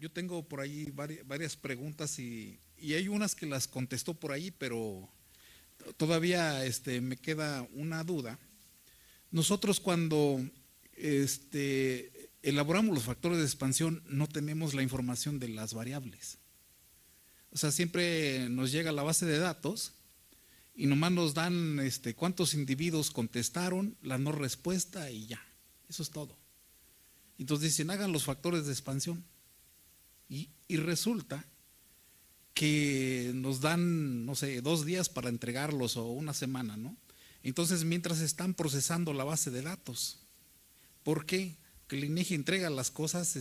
yo tengo por ahí varias preguntas y hay unas que las contestó por ahí, pero todavía me queda una duda. Nosotros cuando elaboramos los factores de expansión no tenemos la información de las variables. O sea, siempre nos llega la base de datos y nomás nos dan cuántos individuos contestaron, la no respuesta y ya. Eso es todo. Entonces dicen, hagan los factores de expansión. Y resulta que nos dan, no sé, 2 días para entregarlos o una semana, ¿no? Entonces, mientras están procesando la base de datos. ¿Por qué? Que el INEGI entrega las cosas,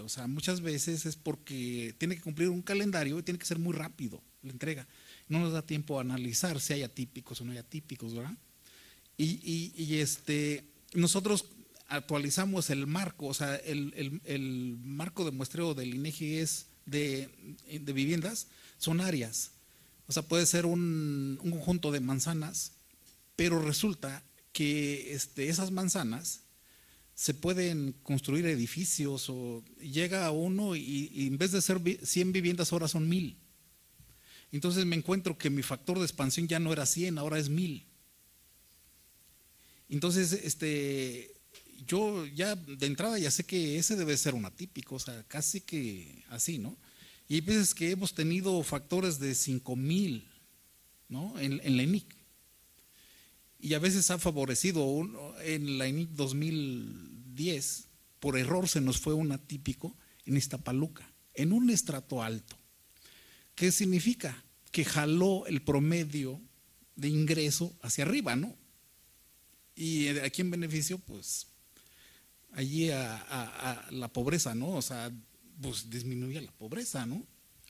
o sea, muchas veces es porque tiene que cumplir un calendario y tiene que ser muy rápido la entrega. No nos da tiempo a analizar si hay atípicos o no hay atípicos, ¿verdad? Nosotros actualizamos el marco, o sea, el marco de muestreo del INEGI es de viviendas, son áreas. O sea, puede ser un conjunto de manzanas, pero resulta que esas manzanas se pueden construir edificios o llega a uno y en vez de ser 100 viviendas ahora son 1000. Entonces me encuentro que mi factor de expansión ya no era 100, ahora es 1000. Entonces, yo ya de entrada ya sé que ese debe ser un atípico, o sea, casi que así, ¿no? Y hay veces que hemos tenido factores de 5000, ¿no? En la ENIC. Y a veces ha favorecido en la ENIC 2010, por error se nos fue un atípico en Iztapaluca, en un estrato alto. ¿Qué significa? Que jaló el promedio de ingreso hacia arriba, ¿no? Y aquí en beneficio, pues, allí a la pobreza, ¿no? O sea, pues disminuía la pobreza, ¿no?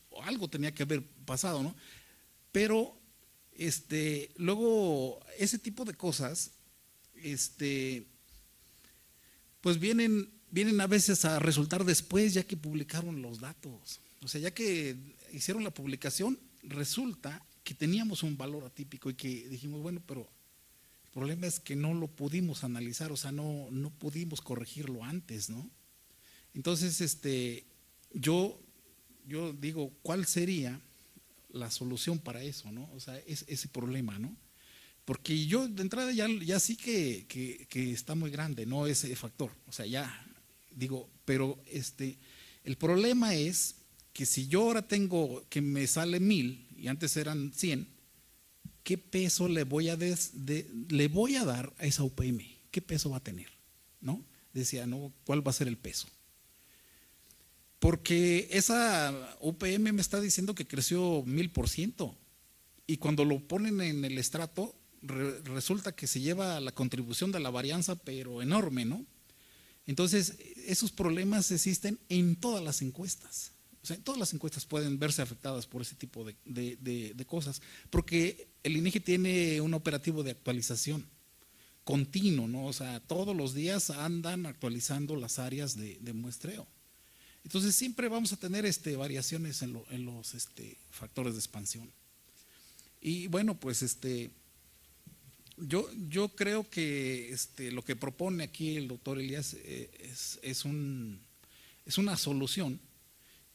O algo tenía que haber pasado, ¿no? Pero, luego, ese tipo de cosas, pues vienen a veces a resultar después, ya que publicaron los datos. O sea, ya que hicieron la publicación, resulta que teníamos un valor atípico y que dijimos, bueno, pero el problema es que no lo pudimos analizar, o sea, no pudimos corregirlo antes, ¿no? Entonces, yo digo, ¿cuál sería la solución para eso, ¿no? O sea, ese problema, ¿no? Porque yo de entrada ya sí que está muy grande, ¿no? Ese factor, o sea, ya digo, pero el problema es que si yo ahora tengo que me sale 1000 y antes eran 100, ¿qué peso le voy a dar a esa UPM? ¿Qué peso va a tener? ¿No? Decía, ¿no? ¿Cuál va a ser el peso? Porque esa UPM me está diciendo que creció 1000%. Y cuando lo ponen en el estrato, resulta que se lleva la contribución de la varianza, pero enorme, ¿no? Entonces, esos problemas existen en todas las encuestas. O sea, todas las encuestas pueden verse afectadas por ese tipo de cosas, porque el INEGI tiene un operativo de actualización continuo, ¿no? O sea, todos los días andan actualizando las áreas de muestreo. Entonces, siempre vamos a tener variaciones en los factores de expansión. Y bueno, pues yo creo que lo que propone aquí el doctor Elías es una solución,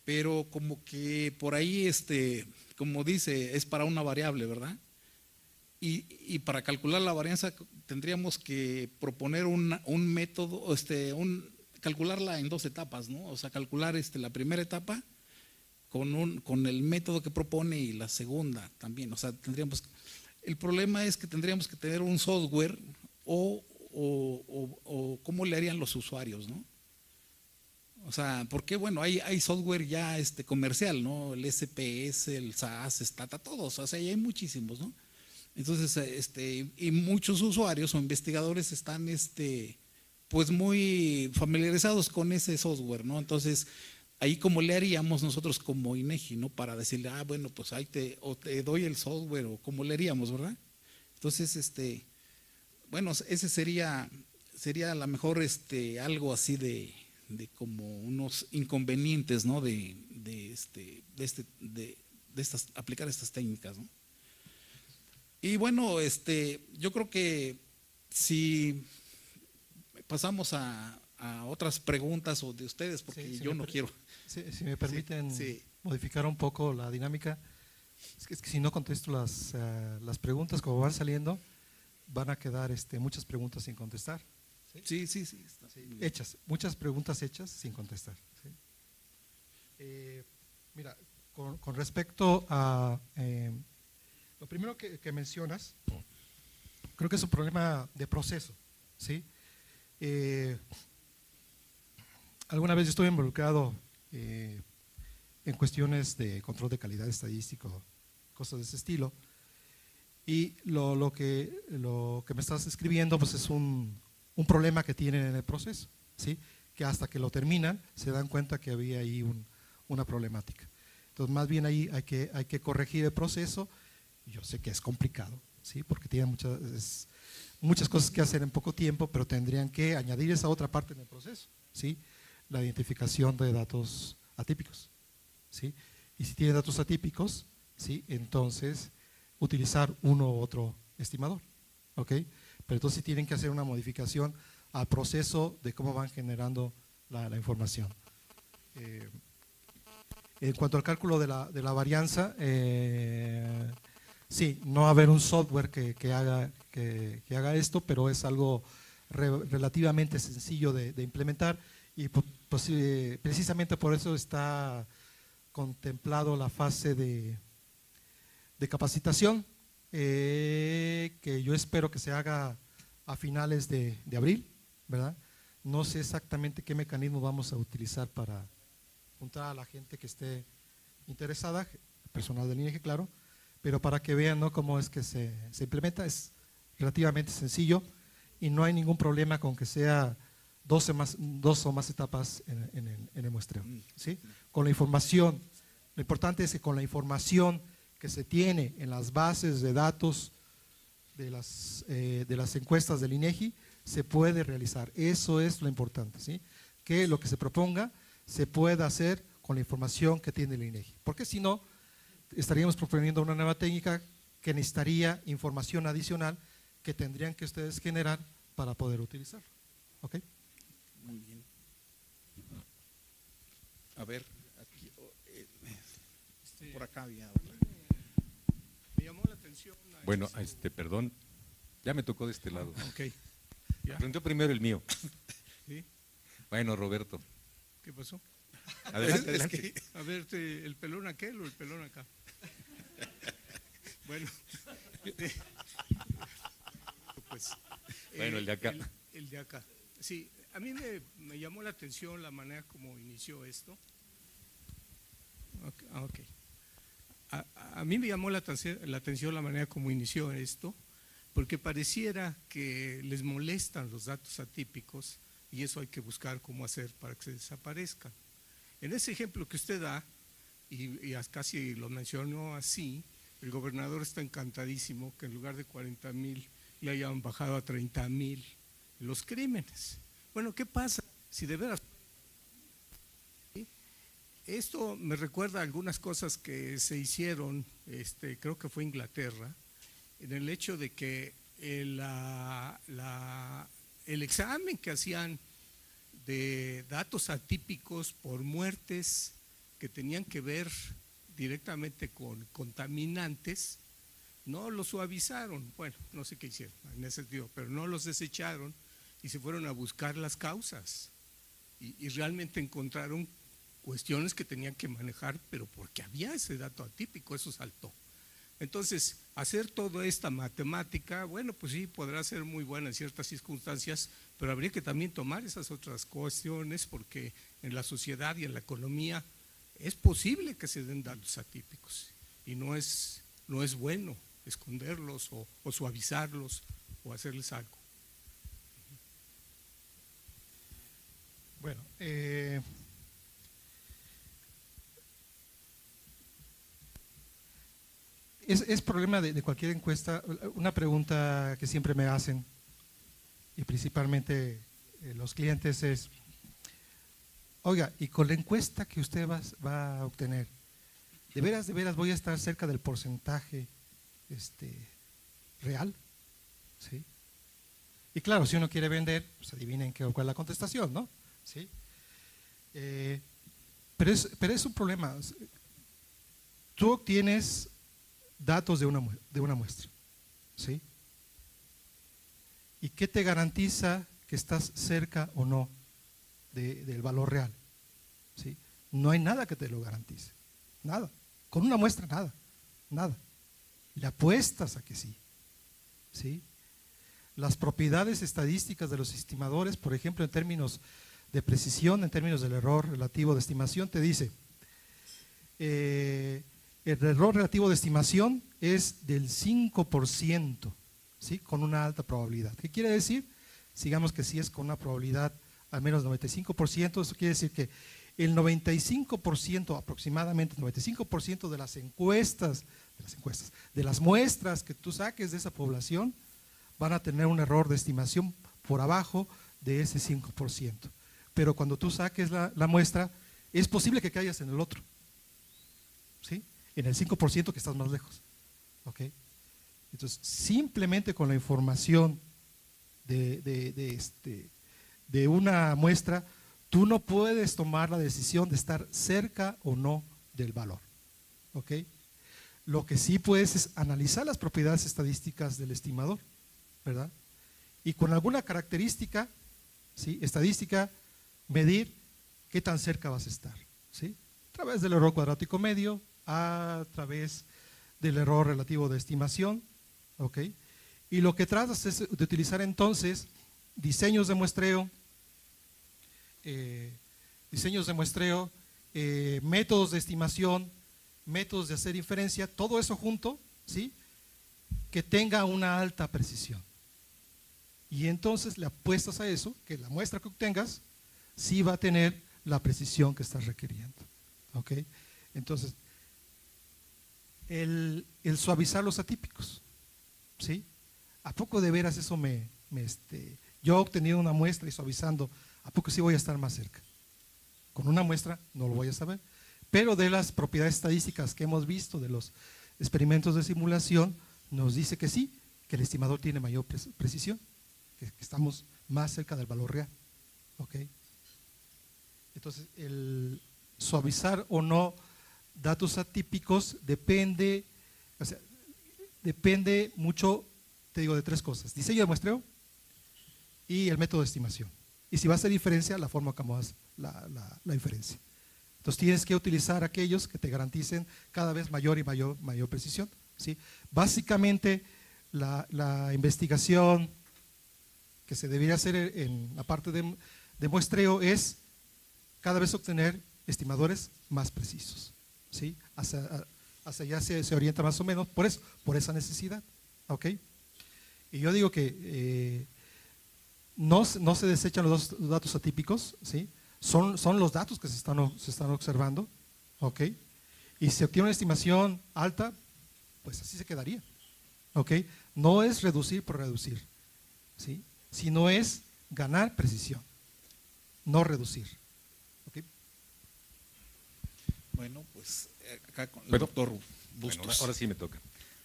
pero como que por ahí, como dice, es para una variable, ¿verdad? Y para calcular la varianza tendríamos que proponer un método, calcularla en 2 etapas, ¿no? O sea, calcular la primera etapa con el método que propone y la segunda también. O sea, el problema es que tendríamos que tener un software o cómo le harían los usuarios, ¿no? O sea, porque bueno, hay software ya comercial, ¿no? El SPS, el SAS, Stata, todos, o sea, y hay muchísimos, ¿no? Entonces, y muchos usuarios o investigadores están, pues muy familiarizados con ese software, ¿no? Entonces, ahí como le haríamos nosotros como INEGI, ¿no? Para decirle, bueno, pues ahí te doy el software o cómo le haríamos, ¿verdad? Entonces, bueno, ese sería a lo mejor algo así de como unos inconvenientes, ¿no? De aplicar estas técnicas, ¿no? Y bueno, yo creo que si pasamos a otras preguntas o de ustedes, porque Sí, yo no quiero. Si me permiten Sí. modificar un poco la dinámica, es que si no contesto las preguntas como van saliendo, van a quedar muchas preguntas sin contestar. Sí. Está bien. Muchas preguntas hechas sin contestar. ¿Sí? Mira, con respecto a lo primero que mencionas, creo que es un problema de proceso. ¿Sí? Alguna vez yo estuve involucrado en cuestiones de control de calidad estadístico, cosas de ese estilo, y lo que me estás escribiendo pues es un problema que tienen en el proceso, ¿sí? Que hasta que lo terminan se dan cuenta que había ahí una problemática. Entonces más bien ahí hay que corregir el proceso. Yo sé que es complicado, ¿sí? Porque tiene muchas cosas que hacer en poco tiempo, pero tendrían que añadir esa otra parte en el proceso, ¿sí? La identificación de datos atípicos, ¿sí? Y si tiene datos atípicos, ¿sí? Entonces utilizar uno u otro estimador, ¿ok? Pero entonces sí tienen que hacer una modificación al proceso de cómo van generando la información. En cuanto al cálculo de la varianza, sí, no va a haber un software que haga esto, pero es algo relativamente sencillo de implementar y pues, precisamente por eso está contemplado la fase de capacitación, que yo espero que se haga a finales de abril, ¿verdad? No sé exactamente qué mecanismo vamos a utilizar para juntar a la gente que esté interesada, personal del INEGI, claro, pero para que vean, ¿no?, cómo es que se implementa. Es relativamente sencillo y no hay ningún problema con que sea dos o más etapas en el muestreo, ¿sí? Con la información, lo importante es que con la información que se tiene en las bases de datos de las encuestas del INEGI se puede realizar. Eso es lo importante, ¿sí? Que lo que se proponga se pueda hacer con la información que tiene el INEGI, porque si no estaríamos proponiendo una nueva técnica que necesitaría información adicional que tendrían que ustedes generar para poder utilizarlo. ¿Ok? Muy bien. A ver, aquí, por acá había otra. Me llamó la atención. Bueno, perdón, ya me tocó de este lado. Ok. Ya. Prendió primero el mío. ¿Sí? Bueno, Roberto, ¿Qué pasó? adelante, adelante. A ver, ¿el pelón aquel o el pelón acá? Bueno. Pues, Bueno, el de acá. El de acá. Sí, a mí me llamó la atención la manera como inició esto. Ok. A mí me llamó la atención la manera como inició esto, porque pareciera que les molestan los datos atípicos y eso hay que buscar cómo hacer para que se desaparezcan. En ese ejemplo que usted da, y casi lo mencionó así, el gobernador está encantadísimo que en lugar de 40,000 le hayan bajado a 30,000 los crímenes. Bueno, ¿qué pasa si de veras? Esto me recuerda a algunas cosas que se hicieron, creo que fue Inglaterra, en el hecho de que el examen que hacían de datos atípicos por muertes que tenían que ver directamente con contaminantes, no los suavizaron, bueno, no sé qué hicieron en ese sentido, pero no los desecharon y se fueron a buscar las causas y realmente encontraron cuestiones que tenían que manejar, pero porque había ese dato atípico, eso saltó. Entonces, hacer toda esta matemática, bueno, pues sí, podrá ser muy buena en ciertas circunstancias, pero habría que también tomar esas otras cuestiones porque en la sociedad y en la economía es posible que se den datos atípicos y no es bueno esconderlos o suavizarlos o hacerles algo. Bueno, es problema de cualquier encuesta. Una pregunta que siempre me hacen, y principalmente los clientes, es: oiga, y con la encuesta que usted va a obtener, ¿de veras voy a estar cerca del porcentaje real? ¿Sí? Y claro, si uno quiere vender, pues adivinen cuál es la contestación, ¿no? ¿Sí? Pero es un problema. Tú obtienes datos de una muestra, ¿sí? ¿Y qué te garantiza que estás cerca o no del valor real? ¿Sí? No hay nada que te lo garantice, nada. Con una muestra, nada. Le apuestas a que sí, ¿sí? Las propiedades estadísticas de los estimadores, por ejemplo, en términos de precisión, en términos del error relativo de estimación, te dice, el error relativo de estimación es del 5%, ¿sí? Con una alta probabilidad. ¿Qué quiere decir? Digamos que si es con una probabilidad al menos 95%, eso quiere decir que el 95%, aproximadamente el 95% de las encuestas, de las muestras que tú saques de esa población, van a tener un error de estimación por abajo de ese 5%. Pero cuando tú saques la muestra, es posible que caigas en el otro, ¿sí? En el 5% que estás más lejos, ¿ok? Entonces, simplemente con la información de una muestra, tú no puedes tomar la decisión de estar cerca o no del valor, ¿ok? Lo que sí puedes es analizar las propiedades estadísticas del estimador, ¿verdad? Y con alguna característica, ¿sí? Estadística, medir qué tan cerca vas a estar, ¿sí? A través del error cuadrático medio, a través del error relativo de estimación, ¿ok? Y lo que tratas es de utilizar entonces diseños de muestreo, métodos de estimación, métodos de hacer inferencia, todo eso junto, ¿sí? Que tenga una alta precisión. Y entonces le apuestas a eso, que la muestra que obtengas sí va a tener la precisión que estás requiriendo, ¿ok? Entonces, el suavizar los atípicos, ¿sí? ¿A poco de veras eso yo he obtenido una muestra y suavizando, ¿a poco sí voy a estar más cerca? Con una muestra no lo voy a saber, pero de las propiedades estadísticas que hemos visto de los experimentos de simulación, nos dice que sí, que el estimador tiene mayor precisión, que estamos más cerca del valor real, ¿ok? Entonces, el suavizar o no datos atípicos depende mucho, te digo, de tres cosas: diseño de muestreo y el método de estimación. Y si va a hacer diferencia, la forma como haces la inferencia. Entonces tienes que utilizar aquellos que te garanticen cada vez mayor y mayor precisión, ¿sí? Básicamente la investigación que se debería hacer en la parte de muestreo es cada vez obtener estimadores más precisos, ¿sí? Hacia allá se orienta más o menos por esa necesidad, ¿ok? Y yo digo que no se desechan los datos atípicos, ¿sí? Son los datos que se están observando, ¿ok? Y si obtiene una estimación alta, pues así se quedaría, ¿ok? No es reducir por reducir, ¿sí? Sino es ganar precisión, no reducir, ¿ok? Bueno, pues acá con el doctor Bustos. Bueno, ahora sí me toca.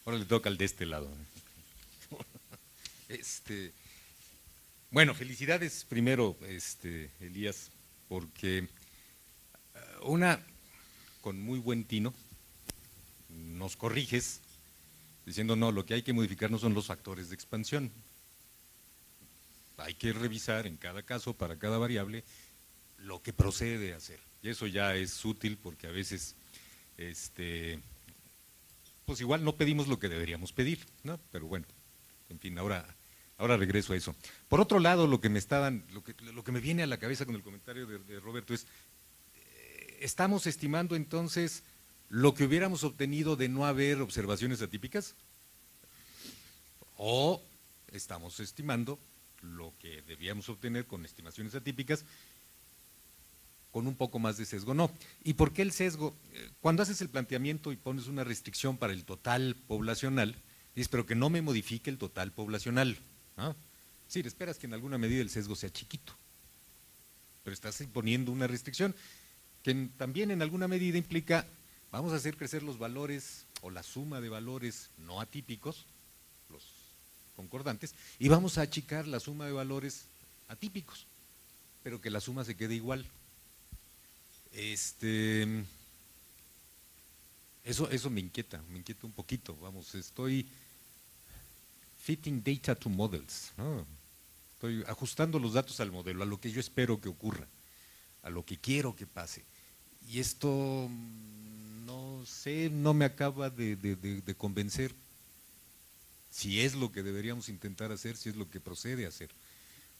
Ahora le toca al de este lado. Bueno, felicidades primero, Elías, porque con muy buen tino, nos corriges diciendo, no, lo que hay que modificar no son los factores de expansión. Hay que revisar en cada caso, para cada variable, lo que procede a hacer. Y eso ya es útil porque a veces, pues igual no pedimos lo que deberíamos pedir, ¿no? Pero bueno, en fin, ahora regreso a eso. Por otro lado, lo que me viene a la cabeza con el comentario de Roberto es, ¿estamos estimando entonces lo que hubiéramos obtenido de no haber observaciones atípicas? ¿O estamos estimando lo que debíamos obtener con estimaciones atípicas con un poco más de sesgo? No. ¿Y por qué el sesgo? Cuando haces el planteamiento y pones una restricción para el total poblacional, dices, pero que no me modifique el total poblacional, ¿no? Sí, esperas que en alguna medida el sesgo sea chiquito, pero estás imponiendo una restricción que también en alguna medida implica, vamos a hacer crecer los valores o la suma de valores no atípicos, los concordantes, y vamos a achicar la suma de valores atípicos, pero que la suma se quede igual. Eso me inquieta un poquito, vamos, estoy fitting data to models, ¿no? Estoy ajustando los datos al modelo, a lo que yo espero que ocurra, a lo que quiero que pase. Y esto, no sé, no me acaba de convencer si es lo que deberíamos intentar hacer, si es lo que procede a hacer.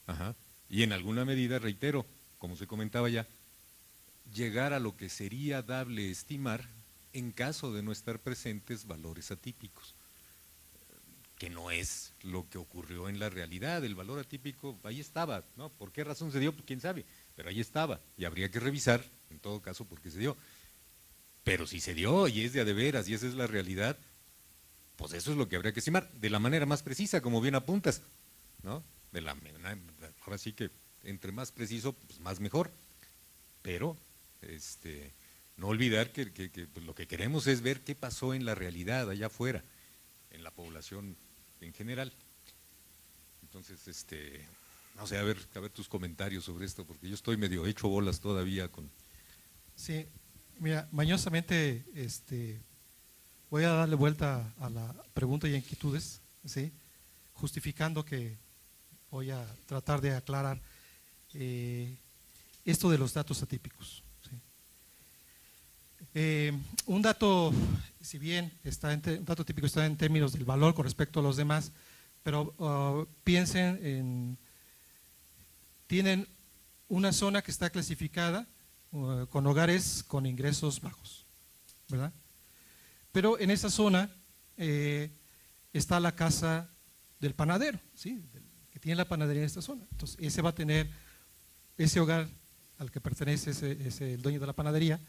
Ajá. Y en alguna medida, reitero, como se comentaba ya, llegar a lo que sería dable estimar en caso de no estar presentes valores atípicos, que no es lo que ocurrió en la realidad. El valor atípico ahí estaba, ¿no? ¿Por qué razón se dio? Pues quién sabe, pero ahí estaba y habría que revisar en todo caso por qué se dio. Pero si se dio y es de a de veras y esa es la realidad, pues eso es lo que habría que estimar, de la manera más precisa, como bien apuntas, ¿no? Ahora sí que entre más preciso, pues más mejor, pero no olvidar que pues lo que queremos es ver qué pasó en la realidad allá afuera, en la población en general. Entonces, no sé, a ver tus comentarios sobre esto, porque yo estoy medio hecho bolas todavía con… Sí, mira, mañosamente voy a darle vuelta a la pregunta y inquietudes, ¿sí? Justificando que voy a tratar de aclarar esto de los datos atípicos. ¿Sí? Un dato, si bien un dato típico está en términos del valor con respecto a los demás, pero piensen tienen una zona que está clasificada con hogares con ingresos bajos, ¿verdad? Pero en esa zona está la casa del panadero, ¿sí? Que tiene la panadería en esta zona. Entonces, ese va a tener, ese hogar al que pertenece el dueño de la panadería,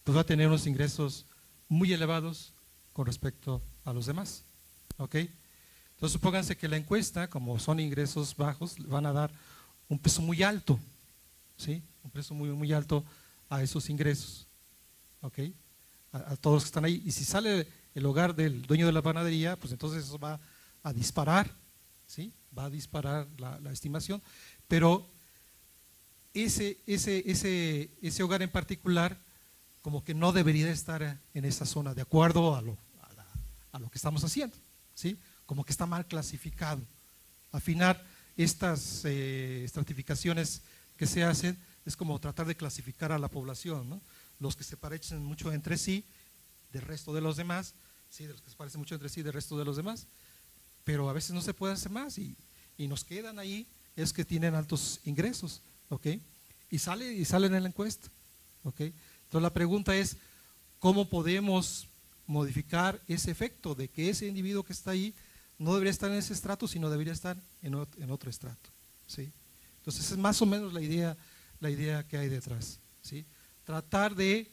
pues va a tener unos ingresos muy elevados con respecto a los demás, ¿ok? Entonces, supónganse que la encuesta, como son ingresos bajos, van a dar un peso muy alto, ¿sí? Un peso muy, muy alto a esos ingresos, ¿ok? A todos los que están ahí. Y si sale el hogar del dueño de la panadería, pues entonces eso va a disparar, ¿sí? Va a disparar la estimación, pero ese hogar en particular como que no debería estar en esa zona, de acuerdo a lo que estamos haciendo, ¿sí? Como que está mal clasificado. Afinar estas estratificaciones que se hacen es como tratar de clasificar a la población, ¿no? Los que se parecen mucho entre sí del resto de los demás, sí, de los que se parecen mucho entre sí del resto de los demás, pero a veces no se puede hacer más y nos quedan ahí, es que tienen altos ingresos, ¿ok? Y salen en la encuesta, ¿ok? Entonces la pregunta es, ¿cómo podemos modificar ese efecto de que ese individuo que está ahí no debería estar en ese estrato, sino debería estar en otro estrato, ¿sí? Entonces es más o menos la idea que hay detrás, ¿sí? Tratar de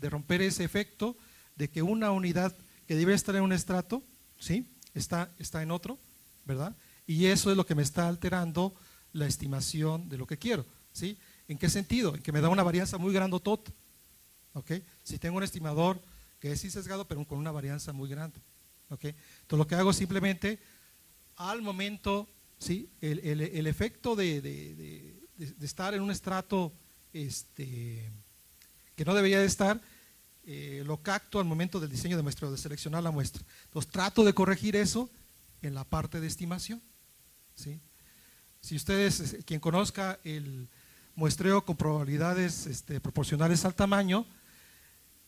romper ese efecto de que una unidad que debe estar en un estrato, ¿sí? está en otro, ¿verdad? Y eso es lo que me está alterando la estimación de lo que quiero, ¿sí? ¿En qué sentido? En que me da una varianza muy grandotota, ¿ok? Si tengo un estimador que es sesgado, pero con una varianza muy grande, ¿ok? Entonces lo que hago simplemente, al momento, ¿sí? El efecto de estar en un estrato que no debería de estar, lo capto al momento del diseño de muestreo, de seleccionar la muestra. Entonces trato de corregir eso en la parte de estimación, ¿sí? Si ustedes, quien conozca el muestreo con probabilidades proporcionales al tamaño,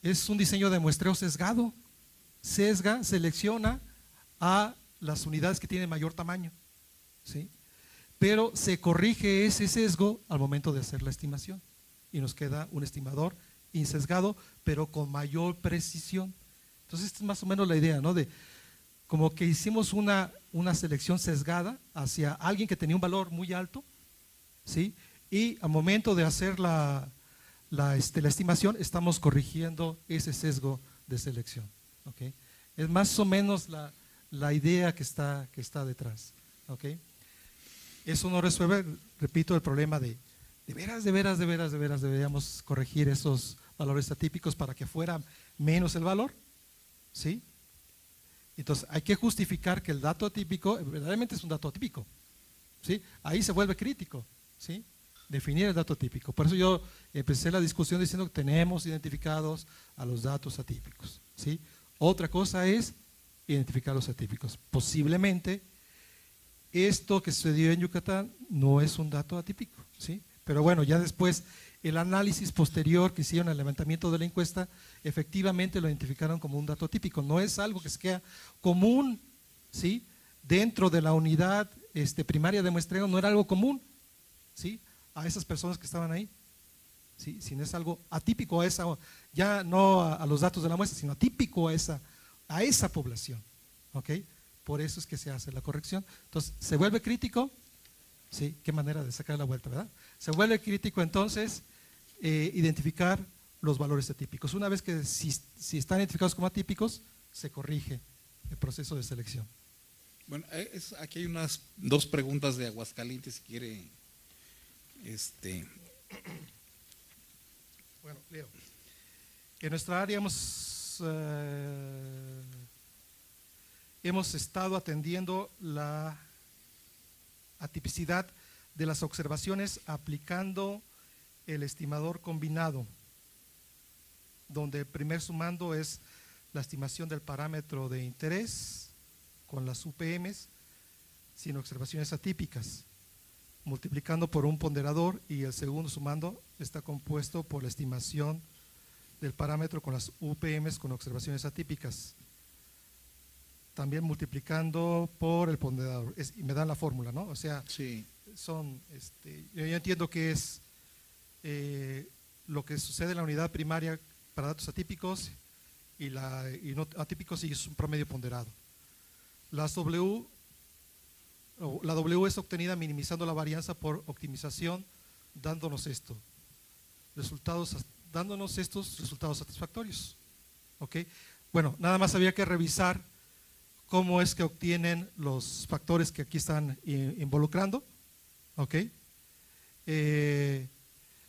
es un diseño de muestreo sesgado. Selecciona a las unidades que tienen mayor tamaño, ¿sí? Pero se corrige ese sesgo al momento de hacer la estimación y nos queda un estimador insesgado, pero con mayor precisión. Entonces, esta es más o menos la idea, ¿no? De como que hicimos una selección sesgada hacia alguien que tenía un valor muy alto, ¿sí? Y al momento de hacer la estimación, estamos corrigiendo ese sesgo de selección, ¿ok? Es más o menos la idea que está detrás, ¿ok? Eso no resuelve, repito, el problema de veras deberíamos corregir esos valores atípicos para que fuera menos el valor, ¿sí? Entonces hay que justificar que el dato atípico verdaderamente es un dato atípico, ¿sí? Ahí se vuelve crítico, ¿sí? Definir el dato atípico. Por eso yo empecé la discusión diciendo que tenemos identificados a los datos atípicos, ¿sí? Otra cosa es identificar los atípicos. Posiblemente esto que sucedió en Yucatán no es un dato atípico, ¿sí? Pero bueno, ya después el análisis posterior que hicieron el levantamiento de la encuesta, efectivamente lo identificaron como un dato atípico. No es algo que se queda común, ¿sí? Dentro de la unidad primaria de muestreo, no era algo común, ¿sí? A esas personas que estaban ahí, ¿sí? Sino es algo atípico a esa, ya no a los datos de la muestra, sino atípico a esa población, ¿ok? Por eso es que se hace la corrección. Entonces, ¿se vuelve crítico? Sí, qué manera de sacar la vuelta, ¿verdad? Se vuelve crítico entonces identificar los valores atípicos. Una vez que si están identificados como atípicos, se corrige el proceso de selección. Bueno, aquí hay unas 2 preguntas de Aguascalientes, si quiere. Bueno, leo. En nuestra área hemos estado atendiendo la atipicidad de las observaciones aplicando el estimador combinado, donde el primer sumando es la estimación del parámetro de interés con las UPMs sin observaciones atípicas, multiplicando por un ponderador, y el segundo sumando está compuesto por la estimación del parámetro con las UPMs con observaciones atípicas, también multiplicando por el ponderador, y me dan la fórmula, ¿no? O sea, Sí. son, yo entiendo que es lo que sucede en la unidad primaria para datos atípicos y no atípicos, y es un promedio ponderado. La W es obtenida minimizando la varianza por optimización, dándonos estos resultados satisfactorios. ¿Ok? Bueno, nada más había que revisar cómo es que obtienen los factores que aquí están involucrando. ¿Ok?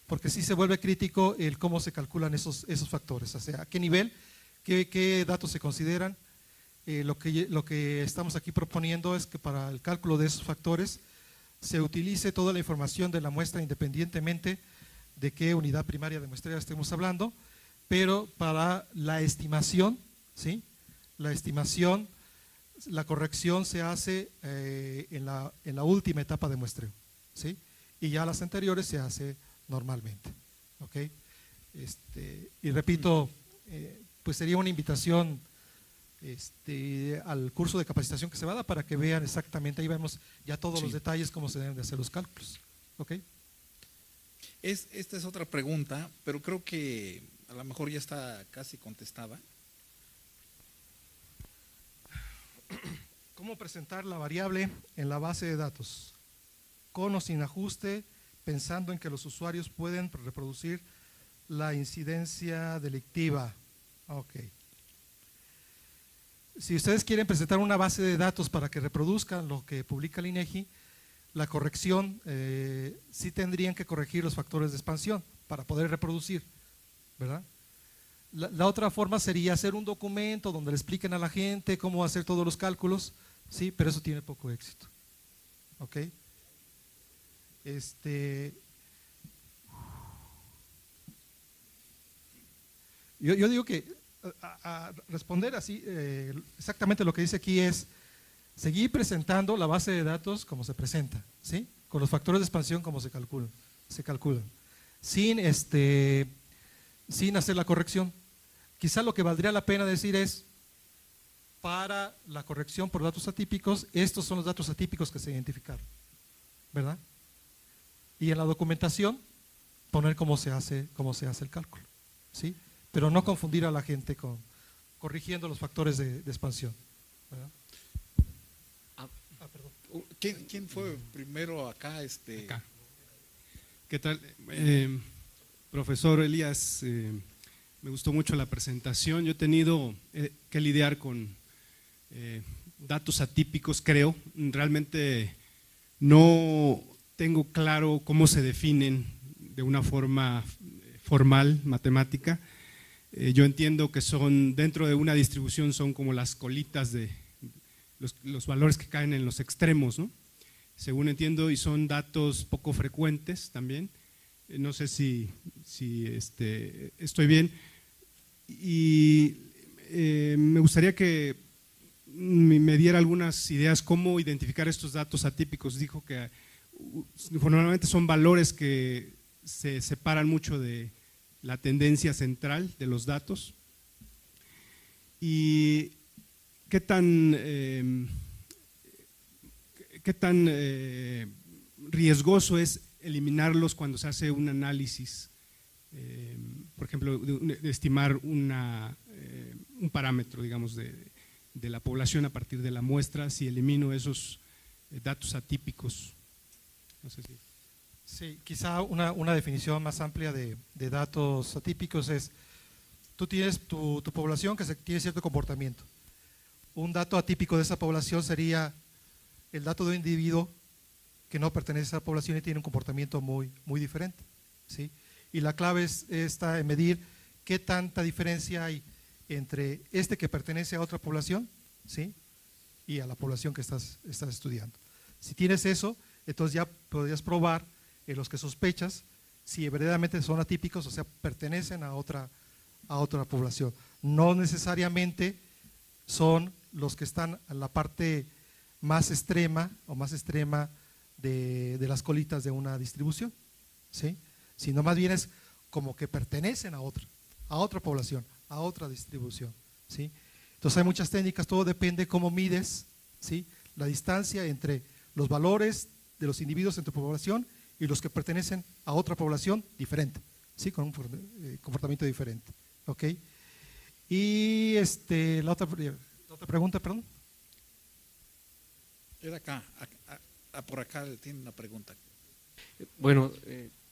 Porque sí se vuelve crítico el cómo se calculan esos factores, o sea, a qué nivel, qué datos se consideran. Lo que estamos aquí proponiendo es que para el cálculo de esos factores se utilice toda la información de la muestra independientemente de qué unidad primaria de muestreo estemos hablando, pero para la estimación, ¿sí? La corrección se hace en la última etapa de muestreo, ¿sí? Y ya las anteriores se hace normalmente, ¿ok? Y repito, pues sería una invitación al curso de capacitación que se va a dar para que vean exactamente, ahí vemos ya todos los detalles, cómo se deben de hacer los cálculos, ¿ok? Esta es otra pregunta, pero creo que a lo mejor ya está casi contestada. ¿Cómo presentar la variable en la base de datos? Con o sin ajuste, pensando en que los usuarios pueden reproducir la incidencia delictiva. Ok. Si ustedes quieren presentar una base de datos para que reproduzcan lo que publica el INEGI, la corrección, sí tendrían que corregir los factores de expansión para poder reproducir, ¿verdad? La otra forma sería hacer un documento donde le expliquen a la gente cómo hacer todos los cálculos, sí, pero eso tiene poco éxito. ¿Ok? Yo digo que a responder así, exactamente lo que dice aquí es seguir presentando la base de datos como se presenta, ¿sí? Con los factores de expansión como se calculan, sin hacer la corrección. Quizá lo que valdría la pena decir es, para la corrección por datos atípicos, estos son los datos atípicos que se identificaron, ¿verdad? Y en la documentación poner cómo se hace el cálculo, ¿sí? Pero no confundir a la gente corrigiendo los factores de expansión, ¿verdad? Perdón. ¿Quién fue primero acá? Acá. ¿Qué tal? Profesor Elías, me gustó mucho la presentación. Yo he tenido que lidiar con datos atípicos, creo. Realmente no tengo claro cómo se definen de una forma formal, matemática. Yo entiendo que son, dentro de una distribución, son como las colitas de los valores que caen en los extremos, ¿no? Según entiendo, y son datos poco frecuentes también. No sé si estoy bien. Y me gustaría que me diera algunas ideas cómo identificar estos datos atípicos. Dijo que normalmente son valores que se separan mucho de la tendencia central de los datos. ¿Y qué tan riesgoso es eliminarlos cuando se hace un análisis, por ejemplo, de estimar un parámetro, digamos, de la población a partir de la muestra, si elimino esos datos atípicos? No sé si… Sí, quizá una definición más amplia de datos atípicos es, tú tienes tu población que tiene cierto comportamiento. Un dato atípico de esa población sería el dato de un individuo que no pertenece a esa población y tiene un comportamiento muy diferente, ¿sí? Y la clave está en medir qué tanta diferencia hay entre que pertenece a otra población, ¿sí?, y a la población que estás estudiando. Si tienes eso, entonces ya podrías probar en los que sospechas si verdaderamente son atípicos, o sea, pertenecen a otra población. No necesariamente son los que están en la parte más extrema de las colitas de una distribución, ¿sí?, sino más bien es como que pertenecen a otra población, a otra distribución, ¿sí? Entonces hay muchas técnicas, todo depende cómo mides, ¿sí?, la distancia entre los valores de los individuos en tu población y los que pertenecen a otra población diferente, ¿sí?, con un comportamiento diferente, ¿ok? Y la otra pregunta, perdón. Era acá, por acá tiene una pregunta. Bueno,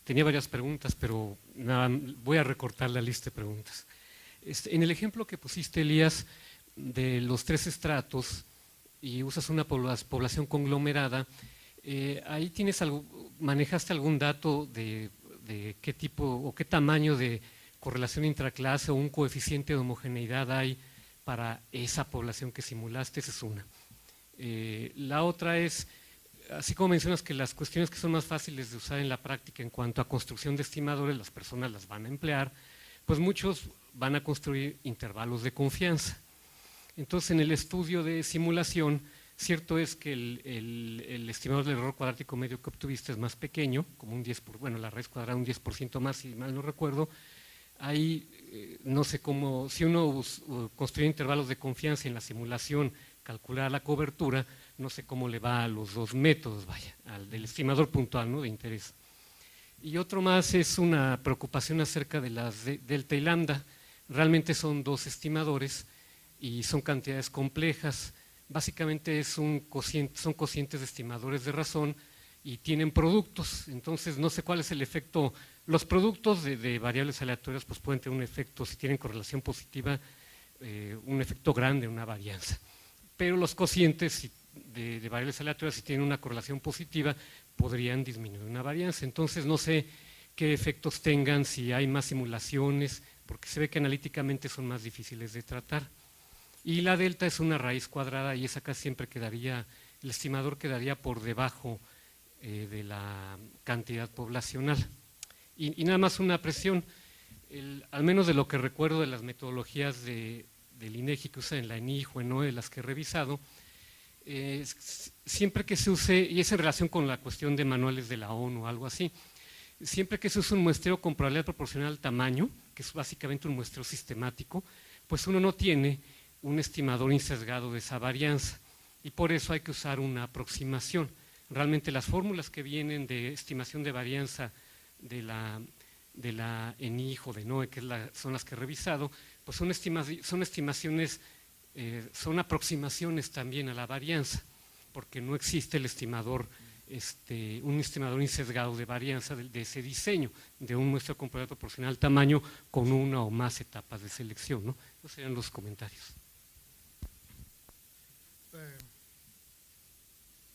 tenía varias preguntas, pero nada, voy a recortar la lista de preguntas. En el ejemplo que pusiste, Elías, de los 3 estratos y usas una población conglomerada, ahí manejaste algún dato de qué tipo o qué tamaño de correlación intraclase o un coeficiente de homogeneidad hay para esa población que simulaste. Esa es una. La otra es, así como mencionas que las cuestiones que son más fáciles de usar en la práctica en cuanto a construcción de estimadores, las personas las van a emplear, pues muchos van a construir intervalos de confianza. Entonces, en el estudio de simulación, cierto es que el estimador del error cuadrático medio que obtuviste es más pequeño, como un 10%, bueno, la raíz cuadrada un 10% más, si mal no recuerdo. Ahí, no sé cómo, si uno construye intervalos de confianza en la simulación, calcular la cobertura, no sé cómo le va a los 2 métodos, vaya, al del estimador puntual, ¿no?, de interés. Y otro más es una preocupación acerca de las delta y lambda. Realmente son 2 estimadores y son cantidades complejas. Básicamente son cocientes de estimadores de razón y tienen productos. Entonces no sé cuál es el efecto. Los productos de variables aleatorias pues pueden tener un efecto, si tienen correlación positiva, un efecto grande, una varianza. Pero los cocientes de variables aleatorias, si tienen una correlación positiva, podrían disminuir una varianza. Entonces no sé qué efectos tengan, si hay más simulaciones, porque se ve que analíticamente son más difíciles de tratar. Y la delta es una raíz cuadrada y esa casi siempre quedaría, el estimador quedaría por debajo de la cantidad poblacional. Y nada más una presión, al menos de lo que recuerdo de las metodologías del INEGI que usa en la ENIJ o en OE, las que he revisado, siempre que se use, y es en relación con la cuestión de manuales de la ONU o algo así, siempre que se use un muestreo con probabilidad proporcional al tamaño, que es básicamente un muestreo sistemático, pues uno no tiene un estimador insesgado de esa varianza y por eso hay que usar una aproximación. Realmente las fórmulas que vienen de estimación de varianza de la ENIJ o de NOE, que son las que he revisado, pues son estimaciones, son aproximaciones también a la varianza, porque no existe el estimador, un estimador insesgado de varianza de ese diseño, de un muestreo con probabilidad proporcional al tamaño con una o más etapas de selección, ¿no? Esos serían los comentarios.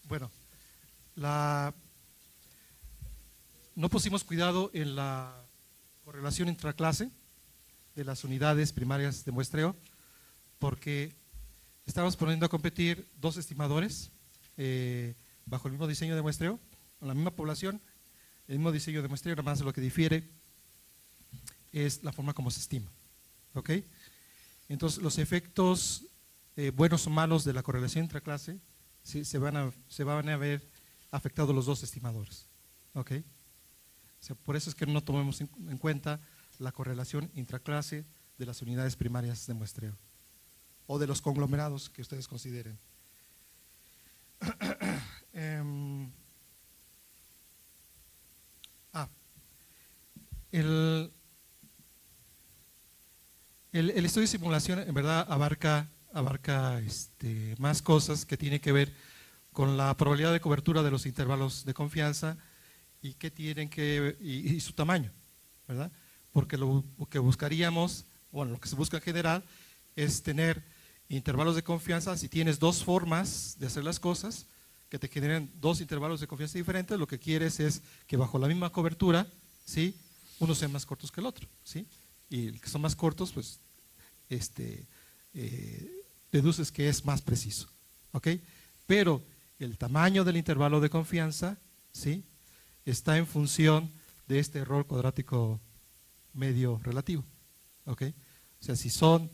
Bueno, no pusimos cuidado en la correlación intraclase de las unidades primarias de muestreo, porque estamos poniendo a competir dos estimadores bajo el mismo diseño de muestreo, con la misma población, el mismo diseño de muestreo, nada más lo que difiere es la forma como se estima. ¿Ok? Entonces, los efectos buenos o malos de la correlación intraclase ¿sí? se van a ver afectados los dos estimadores. ¿Ok? O sea, por eso es que no tomemos en cuenta la correlación intraclase de las unidades primarias de muestreo o de los conglomerados que ustedes consideren. El estudio de simulación en verdad abarca más cosas que tienen que ver con la probabilidad de cobertura de los intervalos de confianza y qué tienen que y su tamaño, ¿verdad? Porque lo que buscaríamos, bueno, lo que se busca en general es tener intervalos de confianza. Si tienes dos formas de hacer las cosas que te generen dos intervalos de confianza diferentes, lo que quieres es que bajo la misma cobertura, ¿sí? Unos sean más cortos que el otro, ¿sí? Y el que son más cortos, pues deduces que es más preciso, ¿ok? Pero el tamaño del intervalo de confianza, ¿sí? Está en función de este error cuadrático medio relativo, ¿ok? O sea, si son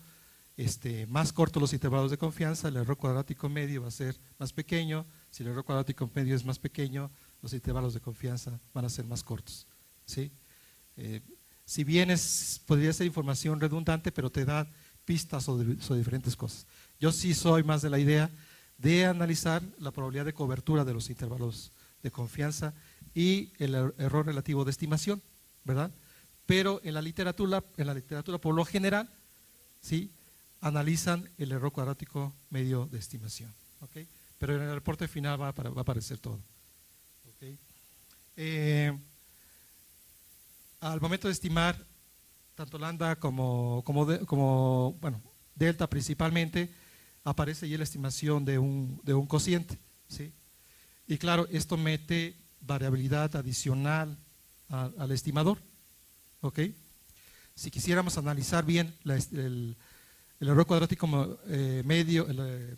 más cortos los intervalos de confianza, el error cuadrático medio va a ser más pequeño. Si el error cuadrático medio es más pequeño, los intervalos de confianza van a ser más cortos, ¿sí? Si bien podría ser información redundante, pero te da pistas sobre diferentes cosas. Yo sí soy más de la idea de analizar la probabilidad de cobertura de los intervalos de confianza y el error relativo de estimación, ¿verdad? Pero en la literatura por lo general, ¿sí? Analizan el error cuadrático medio de estimación, ¿ok? Pero en el reporte final va a aparecer todo, ¿ok? Al momento de estimar tanto lambda como bueno, delta principalmente, aparece ya la estimación de un cociente, ¿sí? Y claro, esto mete variabilidad adicional al estimador, ¿ok? Si quisiéramos analizar bien el error cuadrático medio, el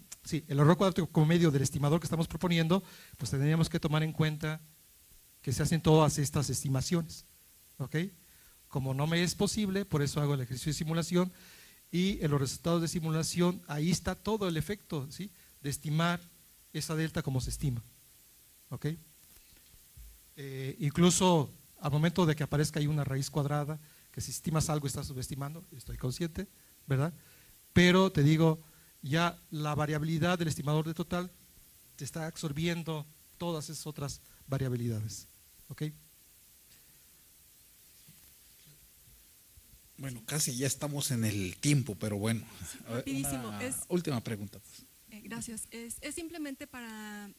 error cuadrático medio del estimador que estamos proponiendo, pues tendríamos que tomar en cuenta que se hacen todas estas estimaciones, ¿ok? Como no me es posible, por eso hago el ejercicio de simulación, y en los resultados de simulación ahí está todo el efecto, ¿sí? De estimar esa delta como se estima, ¿ok? Incluso al momento de que aparezca ahí una raíz cuadrada, que si estimas algo estás subestimando, estoy consciente, ¿verdad? Pero te digo, ya la variabilidad del estimador de total te está absorbiendo todas esas otras variabilidades, ¿ok? Bueno, casi ya estamos en el tiempo, pero bueno. Rapidísimo. Última pregunta. Pues. Gracias. Es simplemente para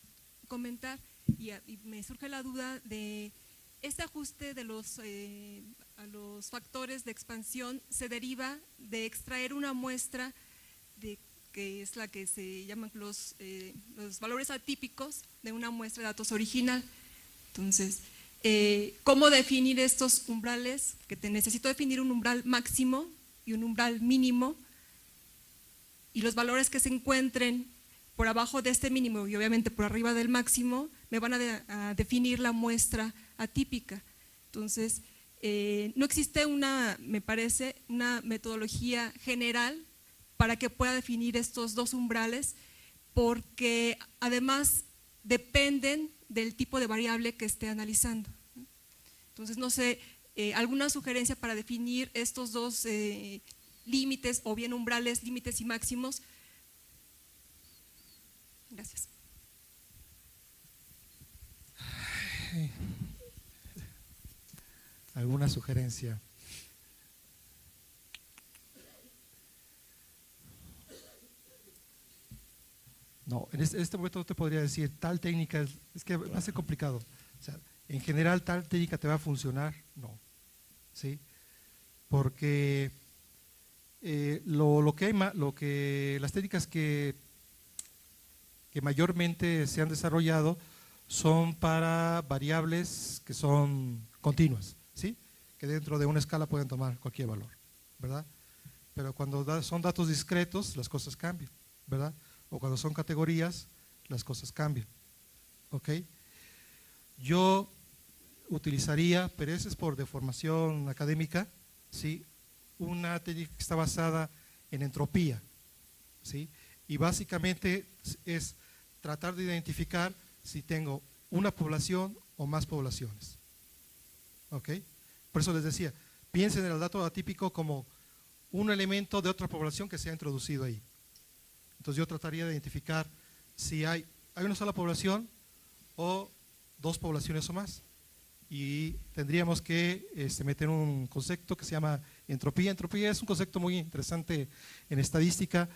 comentar, y me surge la duda de este ajuste de a los factores de expansión se deriva de extraer una muestra que es la que se llaman los valores atípicos de una muestra de datos original. Entonces, ¿cómo definir estos umbrales? Que necesito definir un umbral máximo y un umbral mínimo, y los valores que se encuentren por abajo de este mínimo y obviamente por arriba del máximo me van a definir la muestra atípica. Entonces, no existe me parece, una metodología general para que pueda definir estos dos umbrales, porque además dependen del tipo de variable que esté analizando. Entonces, no sé, alguna sugerencia para definir estos dos límites, o bien umbrales, límites y máximos. Gracias. ¿Alguna sugerencia? No, en este momento no te podría decir tal técnica, es que va a ser complicado. O sea, en general tal técnica te va a funcionar, no, ¿sí? Porque las técnicas que mayormente se han desarrollado son para variables que son continuas, ¿sí? Que dentro de una escala pueden tomar cualquier valor, ¿verdad? Pero cuando son datos discretos, las cosas cambian, ¿verdad? O cuando son categorías, las cosas cambian. ¿Ok? Yo utilizaría, pero eso es por deformación académica, ¿sí? Una técnica que está basada en entropía, ¿sí? Y básicamente es tratar de identificar si tengo una población o más poblaciones. ¿Ok? Por eso les decía, piensen en el dato atípico como un elemento de otra población que se ha introducido ahí. Entonces yo trataría de identificar si hay una sola población o dos poblaciones o más. Y tendríamos que meter un concepto que se llama entropía. Entropía es un concepto muy interesante en estadística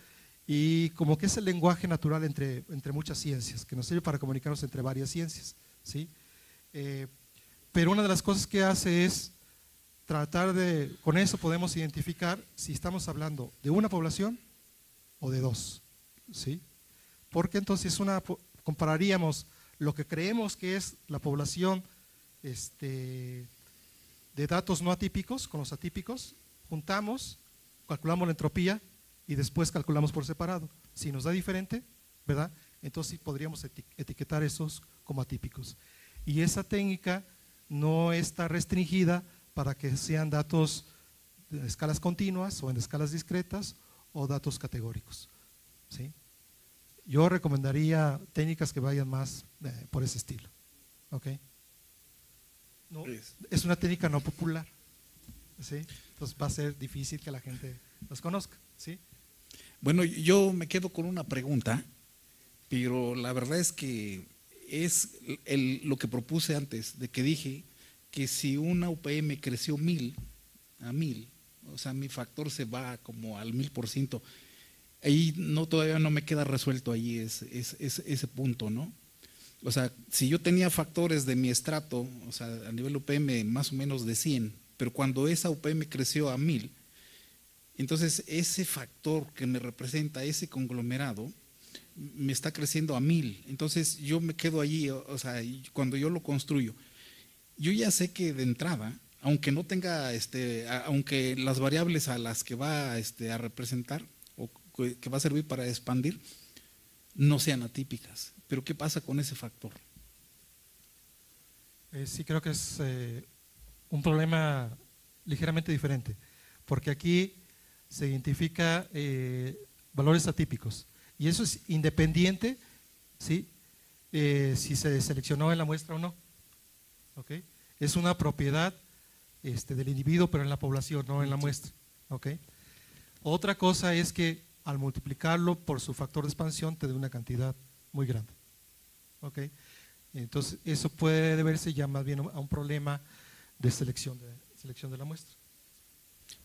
y como que es el lenguaje natural entre muchas ciencias, que nos sirve para comunicarnos entre varias ciencias, ¿sí? Pero una de las cosas que hace es tratar de, con eso podemos identificar si estamos hablando de una población o de dos, ¿sí? Porque entonces compararíamos lo que creemos que es la población de datos no atípicos con los atípicos, juntamos, calculamos la entropía y después calculamos por separado. Si nos da diferente, ¿verdad? Entonces sí podríamos etiquetar esos como atípicos. Y esa técnica no está restringida para que sean datos de escalas continuas o en escalas discretas o datos categóricos, ¿sí? Yo recomendaría técnicas que vayan más por ese estilo. ¿Ok? No, es una técnica no popular, ¿sí? Entonces va a ser difícil que la gente los conozca, ¿sí? Bueno, yo me quedo con una pregunta, pero la verdad es que es lo que propuse antes, de que dije que si una UPM creció 1000 a 1000, o sea, mi factor se va como al 1000%, ahí todavía no me queda resuelto ahí ese punto, ¿no? O sea, si yo tenía factores de mi estrato, o sea, a nivel UPM más o menos de 100, pero cuando esa UPM creció a 1000, entonces ese factor que me representa ese conglomerado me está creciendo a 1000. Entonces yo me quedo allí, o sea, cuando yo lo construyo, yo ya sé que de entrada, aunque no tenga, aunque las variables a las que va a representar o que va a servir para expandir no sean atípicas. Pero ¿qué pasa con ese factor? Sí, creo que es un problema ligeramente diferente, porque aquí se identifica valores atípicos y eso es independiente, ¿sí? Si se seleccionó en la muestra o no. ¿Okay? Es una propiedad del individuo, pero en la población, no en la muestra. ¿Okay? Otra cosa es que al multiplicarlo por su factor de expansión te dé una cantidad muy grande. ¿Okay? Entonces eso puede deberse ya más bien a un problema de selección de la muestra.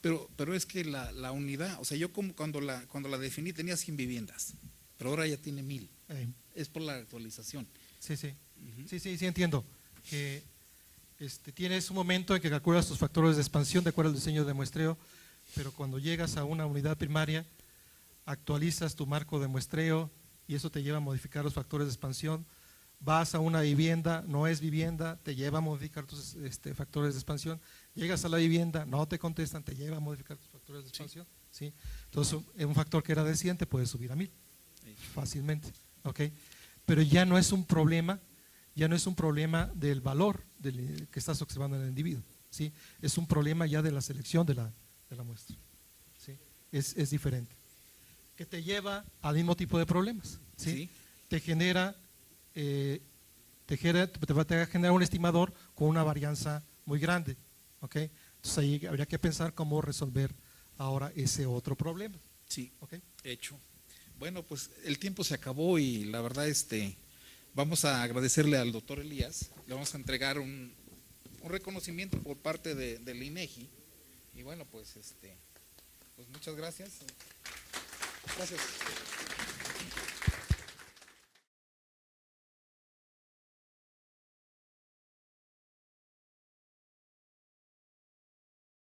Pero es que la unidad, o sea, yo como cuando la definí tenía 100 viviendas, pero ahora ya tiene 1000. Es por la actualización. Sí, sí. Sí, entiendo. Que tienes un momento en que calculas tus factores de expansión de acuerdo al diseño de muestreo, pero cuando llegas a una unidad primaria, actualizas tu marco de muestreo y eso te lleva a modificar los factores de expansión. Vas a una vivienda, no es vivienda, te lleva a modificar tus factores de expansión. Llegas a la vivienda, no te contestan, te lleva a modificar tus factores de expansión. ¿Sí? Entonces, un factor que era de 100 te puede subir a 1000 fácilmente. ¿Okay? Pero ya no es un problema, del valor que estás observando en el individuo. ¿Sí? Es un problema ya de la selección de la muestra. ¿Sí? Es diferente. Que te lleva al mismo tipo de problemas. ¿Sí? Sí. Te va a generar un estimador con una varianza muy grande. ¿Okay? Entonces ahí habría que pensar cómo resolver ahora ese otro problema. Sí, ¿Okay? hecho. Bueno, pues el tiempo se acabó y la verdad vamos a agradecerle al doctor Elías, le vamos a entregar un reconocimiento por parte del INEGI y bueno, pues pues muchas gracias. Gracias.